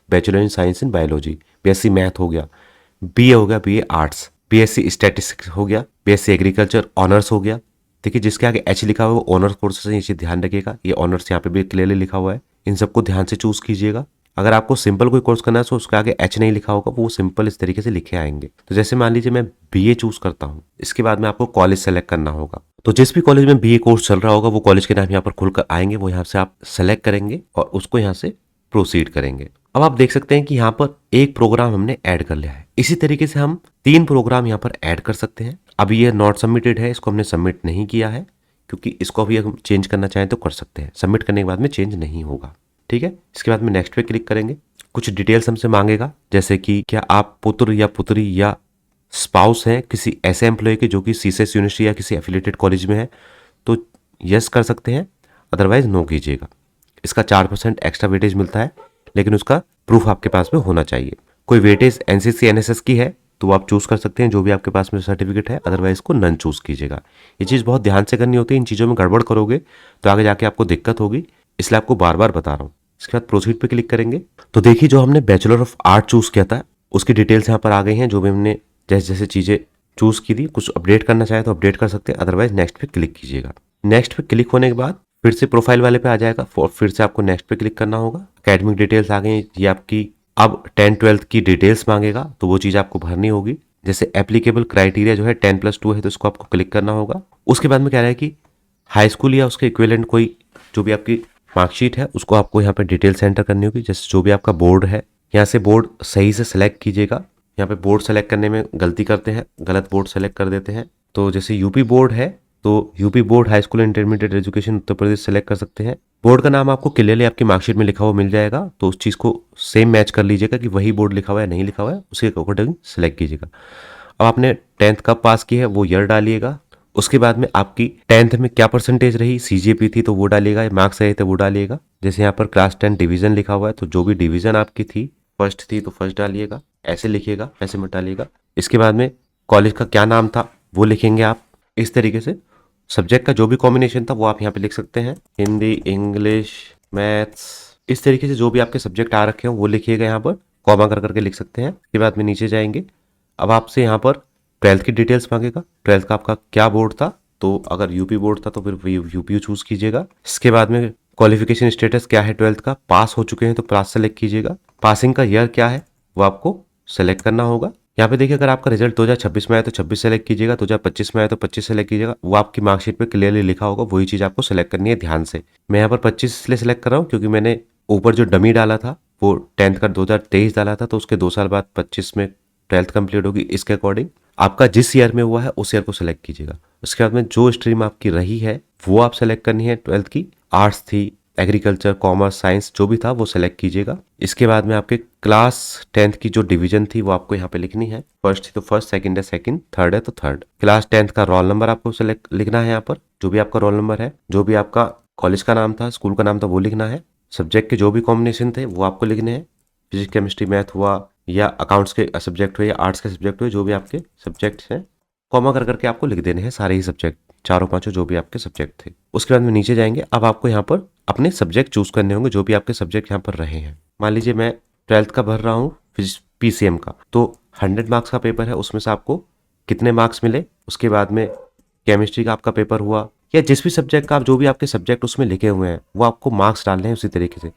A: bachelor in science in biology, BSc math हो गया, बीए हो गया, बीए आर्ट्स, बीएससी स्टैटिस्टिक्स हो गया, बीएससी एग्रीकल्चर ऑनर्स हो गया। देखिए जिसके आगे एच लिखा हुआ है वो ऑनर्स कोर्सेज है, ये चीज़ ध्यान रखिएगा। ये ऑनर्स यहाँ पे भी क्लियरली लिखा हुआ है, इन सबको ध्यान से चूज कीजिएगा। अगर आपको सिंपल कोई कोर्स करना है तो उसके आगे एच नहीं लिखा होगा, वो सिंपल इस तरीके से लिखे आएंगे। तो जैसे मान लीजिए मैं बीए चूज करता हूँ, इसके बाद में आपको कॉलेज सेलेक्ट करना होगा। तो जिस भी कॉलेज में बीए कोर्स चल रहा होगा वो कॉलेज के नाम यहाँ पर खुलकर आएंगे, वो यहाँ से आप सेलेक्ट करेंगे और उसको यहाँ से प्रोसीड करेंगे। अब आप देख सकते हैं कि यहाँ पर एक प्रोग्राम हमने ऐड कर लिया है। इसी तरीके से हम 3 प्रोग्राम यहाँ पर ऐड कर सकते हैं। अभी ये नॉट सबमिटेड है, इसको हमने सबमिट नहीं किया है, क्योंकि इसको अभी हम चेंज करना चाहें तो कर सकते हैं। सबमिट करने के बाद में चेंज नहीं होगा, ठीक है। इसके बाद में नेक्स्ट पे क्लिक करेंगे। कुछ डिटेल्स हमसे मांगेगा, जैसे कि क्या आप पुत्र या पुत्री या स्पाउस हैं किसी ऐसे एम्प्लॉय के जो कि सीसेस यूनिवर्सिटी या किसी एफिलिएटेड कॉलेज में है, तो यस कर सकते हैं, अदरवाइज नो कीजिएगा। इसका 4% एक्स्ट्रा वेटेज मिलता है, लेकिन उसका प्रूफ आपके पास में होना चाहिए। कोई वेटेज एनसीसी एनएसएस की है तो आप चूज कर सकते हैं जो भी आपके पास में सर्टिफिकेट है, अदरवाइज इसको नन चूज कीजिएगा। ये चीज़ बहुत ध्यान से करनी होती है, इन चीज़ों में गड़बड़ करोगे तो आगे जाके आपको दिक्कत होगी, इसलिए आपको बार बार बता रहा हूँ। इसके बाद प्रोसीड पे क्लिक करेंगे तो देखिए जो हमने बैचलर ऑफ आर्ट चूज किया था उसकी डिटेल्स यहाँ पर आ गई हैं। जो भी हमने जैसे जैसे चीज़ें चूज की थी, कुछ अपडेट करना चाहे तो अपडेट कर सकते हैं, अदरवाइज नेक्स्ट पे क्लिक कीजिएगा। नेक्स्ट पे क्लिक होने के बाद फिर से प्रोफाइल वाले पे आ जाएगा, फिर से आपको नेक्स्ट पे क्लिक करना होगा। अकेडमिक डिटेल्स आ गई, ये आपकी अब 10-12 की डिटेल्स मांगेगा तो वो चीज़ आपको भरनी होगी। जैसे एप्लीकेबल क्राइटेरिया जो है 10+2 है तो इसको आपको क्लिक करना होगा। उसके बाद में क्या रहा है कि हाई स्कूल या उसके इक्विवेलेंट कोई जो भी आपकी मार्कशीट है उसको आपको यहाँ पे डिटेल्स एंटर करनी होगी। जैसे जो भी आपका बोर्ड है, यहाँ से बोर्ड सही से सेलेक्ट कीजिएगा। यहाँ पे बोर्ड सेलेक्ट करने में गलती करते हैं, गलत बोर्ड सेलेक्ट कर देते हैं। तो जैसे यूपी बोर्ड है तो UP board high school intermediate education Uttar Pradesh select कर सकते हैं। बोर्ड का नाम आपको क्लियरली आपकी मार्कशीट में लिखा हुआ मिल जाएगा, तो उस चीज़ को सेम मैच कर लीजिएगा कि वही बोर्ड लिखा हुआ है नहीं लिखा हुआ है, उसके अकॉर्डिंग सेलेक्ट कीजिएगा। अब आपने 10th कब पास की है वो ईयर डालिएगा। उसके बाद में आपकी 10th में क्या परसेंटेज रही, सीजीपीए थी तो वो डालिएगा, मार्क्स रहे थे वो डालिएगा। जैसे यहाँ पर क्लास 10 डिवीजन लिखा हुआ है तो जो भी डिवीजन आपकी थी, फर्स्ट थी तो फर्स्ट डालिएगा, ऐसे लिखिएगा, ऐसे मत डालिएगा। इसके बाद में कॉलेज का क्या नाम था वो लिखेंगे आप। इस तरीके से सब्जेक्ट का जो भी कॉम्बिनेशन था वो आप यहाँ पे लिख सकते हैं, हिंदी, इंग्लिश, मैथ्स, इस तरीके से जो भी आपके सब्जेक्ट आ रखे हो वो लिखिएगा, यहाँ पर कॉमा कर करके लिख सकते हैं। इसके बाद में नीचे जाएंगे, अब आपसे यहाँ पर 12th की डिटेल्स मांगेगा। 12th का आपका क्या बोर्ड था, तो अगर यूपी बोर्ड था तो फिर यूपी चूज कीजिएगा। इसके बाद में क्वालिफिकेशन स्टेटस क्या है 12th का, पास हो चुके हैं तो पास सेलेक्ट कीजिएगा। पासिंग का ईयर क्या है वो आपको सेलेक्ट करना होगा। यहाँ पे देखिए अगर आपका रिजल्ट 2026 में आया तो 26 सेलेक्ट कीजिएगा, 2025 में आया तो 25 सेलेक्ट कीजिएगा। वो आपकी मार्कशीट पे क्लियरली लिखा होगा, वही चीज़ आपको सेलेक्ट करनी है ध्यान से। मैं यहाँ पर 25 इसलिए सेलेक्ट कर रहा हूँ क्योंकि मैंने ऊपर जो डमी डाला था वो 10th का 2023 डाला था, तो उसके 2 साल बाद 25 में 12th कंप्लीट होगी। इसके अकॉर्डिंग आपका जिस ईयर में हुआ है उस ईयर को सेलेक्ट कीजिएगा। उसके बाद में जो स्ट्रीम आपकी रही है वो आप सेलेक्ट करनी है। 12th की आर्ट्स थी, एग्रीकल्चर, कॉमर्स, साइंस जो भी था वो सेलेक्ट कीजिएगा। इसके बाद में आपके क्लास 10th की जो डिवीजन थी वो आपको यहाँ पे लिखनी है। फर्स्ट थी तो फर्स्ट, सेकंड है सेकंड, थर्ड है तो थर्ड। क्लास 10th का रोल नंबर आपको सेलेक्ट लिखना है यहाँ पर, जो भी आपका रोल नंबर है, जो भी आपका कॉलेज का नाम था, स्कूल का नाम था वो लिखना है। सब्जेक्ट के जो भी कॉम्बिनेशन थे वो आपको लिखने हैं, फिजिक्स, केमिस्ट्री, मैथ हुआ या अकाउंट्स के सब्जेक्ट हुए या आर्ट्स के सब्जेक्ट हुए, जो भी आपके सब्जेक्ट हैं कॉमा कर करके आपको लिख देने हैं सारे ही सब्जेक्ट, चारों पांचों जो भी आपके सब्जेक्ट थे। उसके बाद में नीचे जाएंगे, अब आपको यहाँ पर अपने सब्जेक्ट चूज करने होंगे जो भी आपके सब्जेक्ट यहाँ पर रहे हैं। मान लीजिए मैं 12th का भर रहा हूँ पीसीएम का, तो 100 मार्क्स का पेपर है, उसमें से आपको कितने मार्क्स मिले। उसके बाद में केमिस्ट्री का आपका पेपर हुआ या जिस भी सब्जेक्ट का, आप जो भी आपके सब्जेक्ट उसमें लिखे हुए हैं वो आपको मार्क्स डालने हैं। उसी तरीके से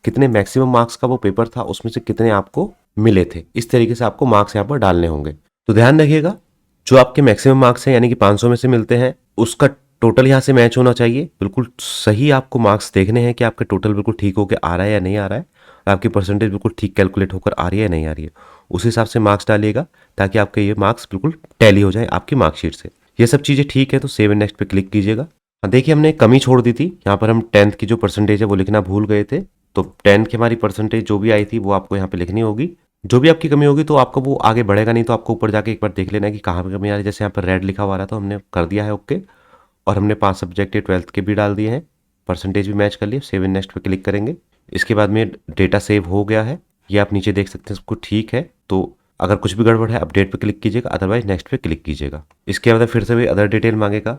A: कितने मैक्सिमम मार्क्स का वो पेपर था उसमें से कितने आपको मिले थे, इस तरीके से आपको मार्क्स यहाँ पर डालने होंगे। तो ध्यान रखिएगा जो आपके मैक्सिमम मार्क्स हैं यानी कि 500 में से मिलते हैं उसका टोटल यहाँ से मैच होना चाहिए। बिल्कुल सही आपको मार्क्स देखने हैं कि आपका टोटल बिल्कुल ठीक होकर आ रहा है या नहीं आ रहा है, आपकी परसेंटेज बिल्कुल ठीक कैलकुलेट होकर आ रही है या नहीं आ रही है, उस हिसाब से मार्क्स डालिएगा ताकि आपके ये मार्क्स बिल्कुल टैली हो जाए आपकी मार्कशीट से। ये सब चीज़ें ठीक है तो सेव एंड नेक्स्ट पे क्लिक कीजिएगा। देखिए हमने कमी छोड़ दी थी, यहाँ पर हम 10th की जो परसेंटेज है वो लिखना भूल गए थे, तो 10th की हमारी परसेंटेज जो भी आई थी वो आपको यहाँ पे लिखनी होगी। जो भी आपकी कमी होगी तो आपको वो आगे बढ़ेगा नहीं, तो आपको ऊपर जाके एक बार देख लेना है कि कहाँ पे कमी आ रही है। जैसे यहाँ पर रेड लिखा हुआ रहा था, हमने कर दिया है ओके, और हमने 5 सब्जेक्ट 12th के भी डाल दिए हैं। परसेंटेज भी मैच कर लिया। सेव एंड नेक्स्ट पे क्लिक करेंगे। इसके बाद में डेटा सेव हो गया है, ये आप नीचे देख सकते हैं, सबको ठीक है। तो अगर कुछ भी गड़बड़ है अपडेट पे क्लिक कीजिएगा, अदरवाइज नेक्स्ट पे क्लिक कीजिएगा। इसके बाद फिर से वही अदर डिटेल मांगेगा,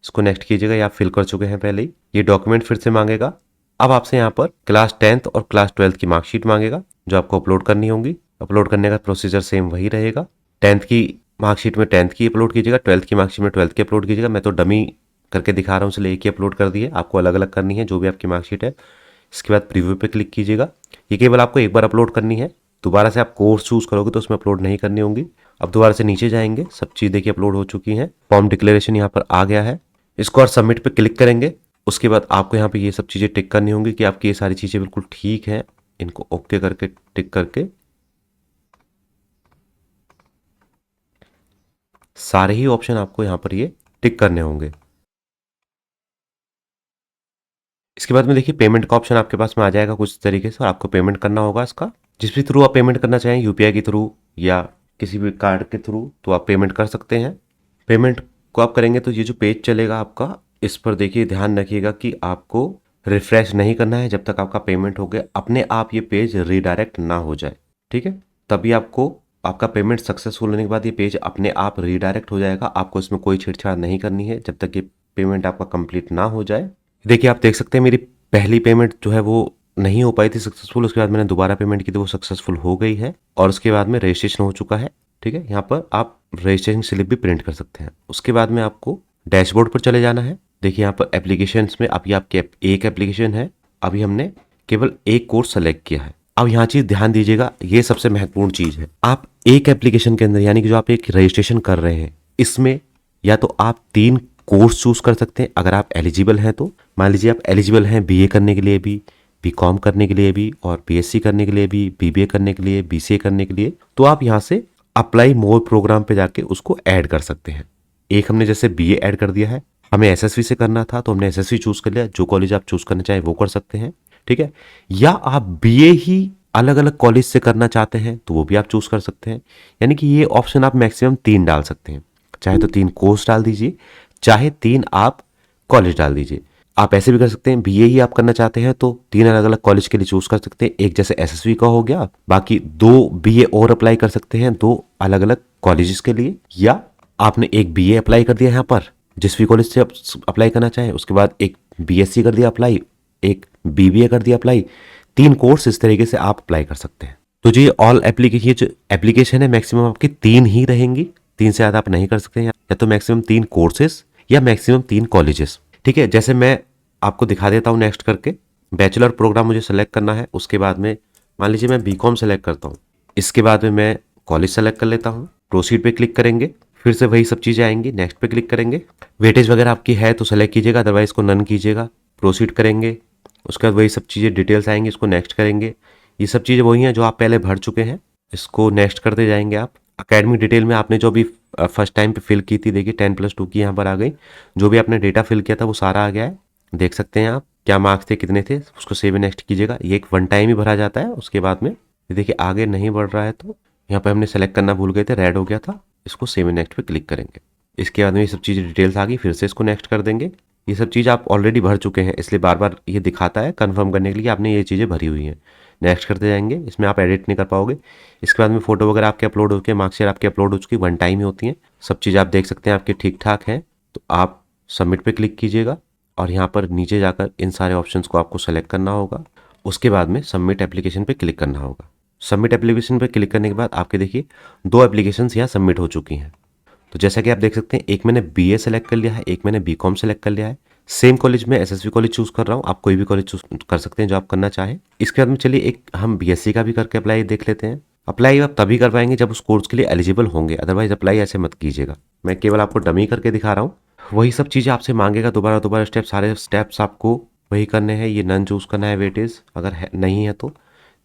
A: इसको नेक्स्ट कीजिएगा, या आप फिल कर चुके हैं पहले ही। ये डॉक्यूमेंट फिर से मांगेगा। अब आपसे यहाँ पर क्लास 10th और क्लास 12th की मार्कशीट मांगेगा, जो आपको अपलोड करनी होगी। अपलोड करने का प्रोसीजर सेम वही रहेगा। 10th की मार्कशीट में 10th की अपलोड कीजिएगा, 12th की मार्कशीट में 12th की अपलोड कीजिएगा। मैं तो डमी करके दिखा रहा हूँ, इसलिए एक ही अपलोड कर दी है, आपको अलग अलग करनी है जो भी आपकी मार्कशीट है। इसके बाद प्रीव्यू पे क्लिक कीजिएगा। ये केवल आपको एक बार अपलोड करनी है, दोबारा से आप कोर्स चूज करोगे तो उसमें अपलोड नहीं करनी होगी। अब दोबारा से नीचे जाएंगे, सब चीज़ देखिए अपलोड हो चुकी हैं। फॉर्म डिक्लेरेशन यहाँ पर आ गया है, इसको और सबमिट पे क्लिक करेंगे। उसके बाद आपको यहाँ पे ये सब चीज़ें टिक करनी होंगी कि आपकी ये सारी चीज़ें बिल्कुल ठीक हैं। इनको ओके करके टिक करके सारे ही ऑप्शन आपको यहाँ पर ये टिक करने होंगे। इसके बाद में देखिए पेमेंट का ऑप्शन आपके पास में आ जाएगा कुछ तरीके से, और आपको पेमेंट करना होगा इसका। जिस भी थ्रू आप पेमेंट करना चाहें, यूपीआई के थ्रू या किसी भी कार्ड के थ्रू, तो आप पेमेंट कर सकते हैं। पेमेंट को आप करेंगे तो ये जो पेज चलेगा आपका, इस पर देखिए ध्यान रखिएगा कि आपको रिफ्रेश नहीं करना है जब तक आपका पेमेंट हो गया, अपने आप ये पेज रीडायरेक्ट ना हो जाए, ठीक है। तभी आपको आपका पेमेंट सक्सेसफुल होने के बाद ये पेज अपने आप रीडायरेक्ट हो जाएगा। आपको इसमें कोई छेड़छाड़ नहीं करनी है जब तक ये पेमेंट आपका कंप्लीट ना हो जाए। देखिए आप देख सकते हैं मेरी पहली पेमेंट जो है वो नहीं हो पाई थी सक्सेसफुल, उसके बाद मैंने दोबारा पेमेंट की तो वो सक्सेसफुल हो गई है, और उसके बाद में रजिस्ट्रेशन हो चुका है, ठीक है। यहाँ पर आप रजिस्ट्रेशन स्लिप भी प्रिंट कर सकते हैं। उसके बाद में आपको डैशबोर्ड पर चले जाना है। देखिए यहाँ पर एप्लीकेशंस में अभी आपकी एक एप्लीकेशन है, अभी हमने केवल एक कोर्स सेलेक्ट किया है। अब यहाँ चीज ध्यान दीजिएगा, ये सबसे महत्वपूर्ण चीज है। आप एक एप्लीकेशन के अंदर, यानी कि जो आप एक रजिस्ट्रेशन कर रहे हैं, इसमें या तो आप 3 कोर्स चूज कर सकते हैं अगर आप एलिजिबल हैं तो। मान लीजिए आप एलिजिबल हैं बीए करने के लिए भी, बीकॉम करने के लिए भी, और बीएससी करने के लिए भी, बीबीए करने के लिए, बीसीए करने के लिए, तो आप यहाँ से अप्लाई मोर प्रोग्राम पे जाके उसको ऐड कर सकते हैं। एक हमने जैसे बीए ऐड कर दिया है, हमें एसएसवी से करना था तो हमने एसएसवी चूज कर लिया। जो कॉलेज आप चूज करना चाहें वो कर सकते हैं, ठीक है। या आप बीए ही अलग अलग कॉलेज से करना चाहते हैं तो वो भी आप चूज कर सकते हैं। यानी कि ये ऑप्शन आप मैक्सिमम 3 डाल सकते हैं, चाहे तो 3 कोर्स डाल दीजिए, चाहे 3 आप कॉलेज डाल दीजिए। आप ऐसे भी कर सकते हैं, बीए ही आप करना चाहते हैं तो 3 अलग अलग कॉलेज के लिए चूज कर सकते हैं। एक जैसे एसएसवी का हो गया, बाकी 2 बीए और अप्लाई कर सकते हैं 2 अलग अलग कॉलेजेस के लिए। या आपने एक बीए अप्लाई कर दिया यहाँ पर जिस भी कॉलेज से आप अप्लाई करना चाहें, उसके बाद एक बीएससी कर दिया अप्लाई, एक बीबीए कर दिया अप्लाई, 3 कोर्स इस तरीके से आप अप्लाई कर सकते हैं। तो जी ऑल एप्लीकेशन, ये जो एप्लीकेशन है मैक्सिमम आपकी 3 ही रहेंगी, 3 से ज़्यादा आप नहीं कर सकते हैं। या तो मैक्सिमम 3 कोर्सेस या मैक्सिमम 3 कॉलेजेस, ठीक है। जैसे मैं आपको दिखा देता हूँ नेक्स्ट करके। बैचलर प्रोग्राम मुझे सेलेक्ट करना है, उसके बाद में मान लीजिए मैं बीकॉम सेलेक्ट करता हूँ, इसके बाद में मैं कॉलेज सेलेक्ट कर लेता हूँ। प्रोसीड पे क्लिक करेंगे, फिर से वही सब चीज़ें आएंगी, नेक्स्ट पे क्लिक करेंगे। वेटेज वगैरह आपकी है तो सेलेक्ट कीजिएगा, अदरवाइज इसको नन कीजिएगा। प्रोसीड करेंगे, उसके बाद वही सब चीज़ें डिटेल्स आएंगी, इसको नेक्स्ट करेंगे। ये सब चीज़ें वही हैं जो आप पहले भर चुके हैं, इसको नेक्स्ट करते जाएंगे आप। अकेडमिक डिटेल में आपने जो भी फर्स्ट टाइम पे फिल की थी, देखिए 10+2 की यहाँ पर आ गई। जो भी आपने डेटा फिल किया था वो सारा आ गया है, देख सकते हैं आप क्या मार्क्स थे, कितने थे, उसको सेव नेक्स्ट कीजिएगा। ये एक 1 टाइम ही भरा जाता है। उसके बाद में ये देखिए आगे नहीं बढ़ रहा है, तो यहाँ पर हमने सेलेक्ट करना भूल गए थे, रेड हो गया था, इसको सेव नेक्स्ट पे क्लिक करेंगे। इसके बाद में ये सब चीज़ें डिटेल्स आ गई, फिर से इसको नेक्स्ट कर देंगे। ये सब चीज़ आप ऑलरेडी भर चुके हैं, इसलिए बार बार ये दिखाता है कंफर्म करने के लिए आपने ये चीज़ें भरी हुई हैं। नेक्स्ट करते जाएंगे, इसमें आप एडिट नहीं कर पाओगे। इसके बाद में फोटो वगैरह आपके अपलोड हो चुके हैं, मार्कशीट आपकी अपलोड हो चुकी है, 1 टाइम ही होती हैं। सब चीज़ आप देख सकते हैं आपके ठीक ठाक हैं, तो आप सबमिट पे क्लिक कीजिएगा, और यहाँ पर नीचे जाकर इन सारे ऑप्शंस को आपको सेलेक्ट करना होगा। उसके बाद में सबमिट एप्लीकेशन पे क्लिक करना होगा। सबमिट एप्लीकेशन पे क्लिक करने के बाद आपके देखिए 2 एप्लीकेशंस यहाँ सबमिट हो चुकी हैं। तो जैसा कि आप देख सकते हैं, एक मैंने बीए सेलेक्ट कर लिया है, एक मैंने बीकॉम सेलेक्ट कर लिया है। सेम कॉलेज में एसएसवी कॉलेज चूज कर रहा हूँ, आप कोई भी कॉलेज चूज कर सकते हैं जो आप करना चाहें। इसके बाद में चलिए एक हम बीएससी का भी करके अप्लाई देख लेते हैं। अप्लाई आप तभी कर पाएंगे जब उस कोर्स के लिए एलिजिबल होंगे, अदरवाइज अप्लाई ऐसे मत कीजिएगा। मैं केवल आपको डमी करके दिखा रहा हूँ। वही सब चीज़ें आपसे मांगेगा, दोबारा दोबारा स्टेप, सारे स्टेप्स आपको वही करने हैं। ये नन चूज करना है वेटेज, अगर नहीं है तो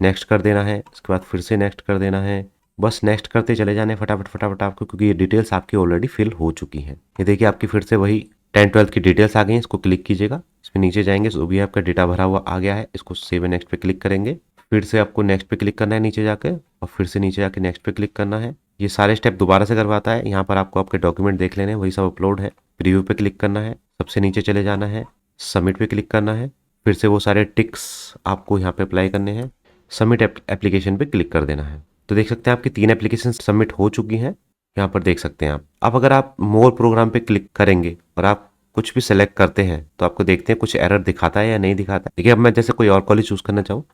A: नेक्स्ट कर देना है। इसके बाद फिर से नेक्स्ट कर देना है, बस नेक्स्ट करते चले जाने फटाफट फटाफट आपको, क्योंकि ये डिटेल्स आपकी ऑलरेडी फिल हो चुकी हैं। ये देखिए आपकी फिर से वही 10-12 की डिटेल्स आ गई हैं, इसको क्लिक कीजिएगा। इसमें नीचे जाएंगे, जो भी आपका डेटा भरा हुआ आ गया है, इसको सेव नेक्स्ट पे क्लिक करेंगे। फिर से आपको नेक्स्ट पे क्लिक करना है नीचे जाकर, और फिर से नीचे जाके नेक्स्ट पे क्लिक करना है। ये सारे स्टेप दोबारा से करवाता है। यहाँ पर आपको आपके डॉक्यूमेंट देख लेने हैं, वही सब अपलोड है। प्रीव्यू पे क्लिक करना है, सबसे नीचे चले जाना है, सबमिट पे क्लिक करना है। फिर से वो सारे टिक्स आपको यहाँ पे अप्लाई करने हैं। सबमिट एप्लीकेशन पे क्लिक कर देना है। तो देख सकते हैं आपकी 3 एप्लीकेशन सबमिट हो चुकी हैं। यहाँ पर देख सकते हैं आप। अब अगर आप मोर प्रोग्राम पे क्लिक करेंगे और आप कुछ भी सेलेक्ट करते हैं तो आपको देखते हैं कुछ एरर दिखाता है या नहीं दिखाता है। देखिए अब मैं जैसे कोई और कॉलेज चूज करना चाहूँ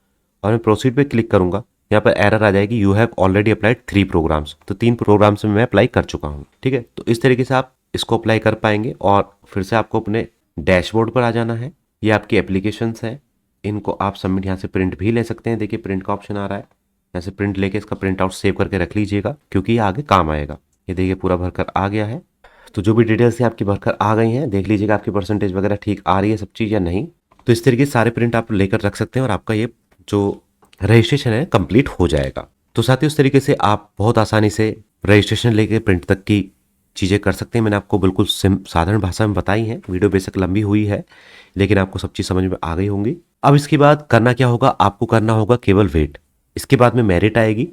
A: और मैं प्रोसीड पे क्लिक करूंगा, यहाँ पर एरर आ जाएगी, you have already applied 3 programmes. तो 3 प्रोग्राम्स में मैं अप्लाई कर चुका हूँ। ठीक है, तो इस तरीके से आप इसको अप्लाई कर पाएंगे। और फिर से आपको अपने डैशबोर्ड पर आ जाना है। ये आपकी एप्लीकेशंस है, इनको आप सबमिट यहाँ से प्रिंट भी ले सकते हैं। देखिए प्रिंट का ऑप्शन आ रहा है, यहाँ से प्रिंट लेके इसका प्रिंट आउट सेव करके रख लीजिएगा, क्योंकि ये आगे काम आएगा। ये देखिए पूरा भरकर आ गया है। तो जो भी डिटेल्स हैं आपकी भरकर आ गई हैं, देख लीजिएगा आपकी परसेंटेज वगैरह ठीक आ रही है सब चीज़ या नहीं। तो इस तरीके से सारे प्रिंट आप लेकर रख सकते हैं और आपका ये जो रजिस्ट्रेशन है कंप्लीट हो जाएगा। तो साथ ही उस तरीके से आप बहुत आसानी से रजिस्ट्रेशन लेके प्रिंट तक की चीज़ें कर सकते हैं। मैंने आपको बिल्कुल साधारण भाषा में बताई हैं। वीडियो बेशक लंबी हुई है, लेकिन आपको सब चीज़ समझ में आ गई होंगी। अब इसके बाद करना क्या होगा, आपको करना होगा केवल वेट। इसके बाद में मेरिट आएगी।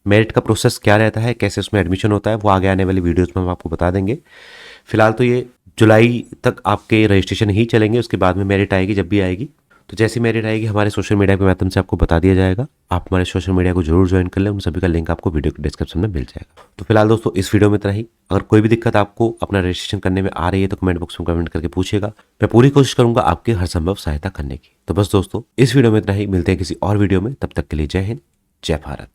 A: मेरिट का प्रोसेस क्या रहता है, कैसे उसमें एडमिशन होता है, वो आगे आने वाली वीडियोस में हम आपको बता देंगे। फिलहाल तो ये जुलाई तक आपके रजिस्ट्रेशन ही चलेंगे, उसके बाद में मेरिट आएगी जब भी आएगी। तो जैसी मेरिट आएगी हमारे सोशल मीडिया के माध्यम से आपको बता दिया जाएगा। आप हमारे सोशल मीडिया को जरूर ज्वाइन कर लें, उन सभी का लिंक आपको वीडियो के डिस्क्रिप्शन में मिल जाएगा। तो फिलहाल दोस्तों इस वीडियो में इतना ही। अगर कोई भी दिक्कत आपको अपना रजिस्ट्रेशन करने में आ रही है तो कमेंट बॉक्स में कमेंट करके पूछिएगा। मैं पूरी कोशिश करूंगा आपकी हर संभव सहायता करने की। तो बस दोस्तों इस वीडियो में इतना ही, मिलते हैं किसी और वीडियो में। तब तक के लिए जय हिंद, जय भारत।